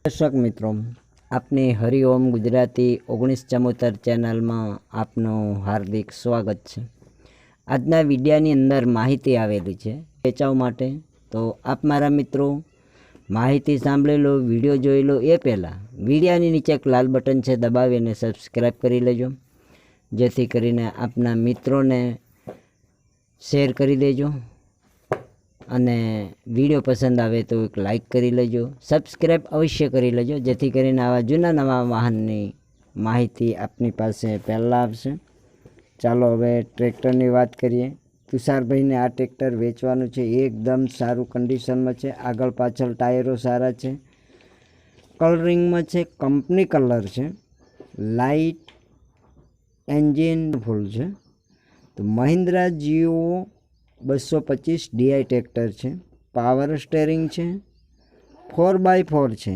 દર્શક મિત્રો, આપની હરિઓમ ગુજરાતી 1974 ચેનલમાં આપનું હાર્દિક સ્વાગત છે। આજના વિડિયાની અંદર માહિતી આવેલી છે વેચાવ માટે। તો આપ મારા મિત્રો માહિતી સાંભળી લો, વિડીયો જોઈ લો એ પહેલાં વિડીયાની નીચે એક લાલ બટન છે, દબાવીને સબસ્ક્રાઈબ કરી લેજો, જેથી કરીને આપના મિત્રોને શેર કરી દેજો અને વિડીયો પસંદ આવે તો એક લાઈક કરી લેજો, સબસ્ક્રાઈબ અવશ્ય કરી લેજો, જેથી કરીને આવા જૂના નવા વાહનની માહિતી આપની પાસે પહેલાં આવશે। ચાલો હવે ટ્રેક્ટરની વાત કરીએ। તુષારભાઈને આ ટ્રેક્ટર વેચવાનું છે। એકદમ સારું કન્ડિશનમાં છે, આગળ પાછળ ટાયરો સારા છે, કલરિંગમાં છે, કંપની કલર છે, લાઇટ એન્જિન ફૂલ છે। તો મહિન્દ્રા જીઓ 225 DI ટ્રેક્ટર છે, પાવર સ્ટેરિંગ છે, 4x4 છે,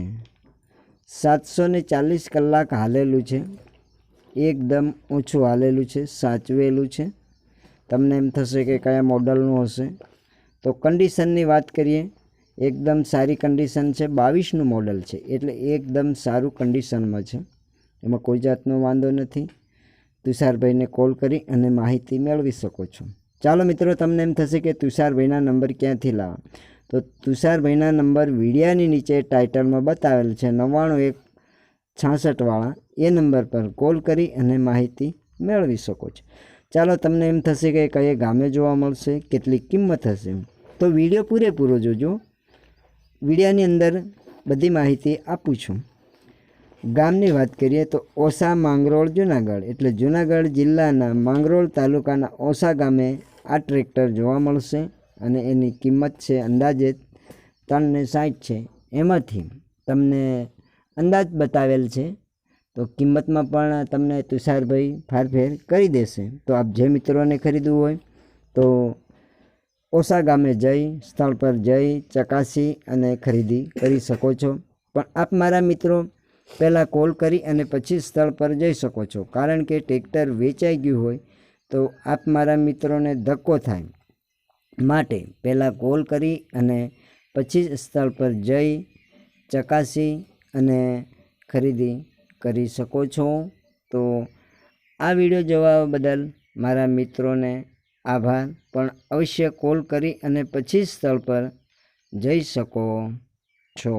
740 કલાક હાલેલું છે, એકદમ ઓછું હાલેલું છે, સાચવેલું છે। તમને એમ થશે કે કયા મોડલનું હશે, તો કન્ડિશનની વાત કરીએ, એકદમ સારી કન્ડિશન છે, 22નું મોડલ છે, એટલે એકદમ સારું કન્ડિશનમાં છે, એમાં કોઈ જાતનો વાંધો નથી। તુષારભાઈને કોલ કરી અને માહિતી મેળવી શકો છો। ચાલો મિત્રો, તમને એમ થશે કે તુષારભાઈના નંબર ક્યાંથી લાવવા, તો તુષારભાઈના નંબર વિડીયાની નીચે ટાઇટલમાં બતાવેલ છે, 9166 વાળા, એ નંબર પર કોલ કરી અને માહિતી મેળવી શકો છો। ચાલો, તમને એમ થશે કે કઈ ગામે જોવા મળશે, કેટલી કિંમત હશે, તો વિડીયો પૂરેપૂરો જોજો, વિડીયાની અંદર બધી માહિતી આપું છું। ગામની વાત કરીએ તો ઓસા માંગરોળ જુનાગઢ, એટલે જુનાગઢ જિલ્લાના માંગરોળ તાલુકાના ઓસા ગામે આ ટ્રેક્ટર જોવા મળશે અને એની કિંમત છે અંદાજે 360 છે। એમાંથી તમને અંદાજ બતાવેલ છે, તો કિંમતમાં પણ તમને તુષારભાઈ ફારફેર કરી દેશે। તો આપ જે મિત્રોને ખરીદવું હોય તો ઓસા ગામે જઈ, સ્થળ પર જઈ ચકાસી અને ખરીદી કરી શકો છો। પણ આપ મારા મિત્રો પહેલાં કોલ કરી અને પછી સ્થળ પર જઈ શકો છો, કારણ કે ટ્રેક્ટર વેચાઈ ગયું હોય તો આપ મારા મિત્રોને ધક્કો થાય, માટે પહેલાં કોલ કરી અને પછી સ્થળ પર જઈ ચકાસી અને ખરીદી કરી શકો છો। તો આ વિડીયો જોવા બદલ મારા મિત્રોને આભાર, પણ અવશ્ય કોલ કરી અને પછી સ્થળ પર જઈ શકો છો।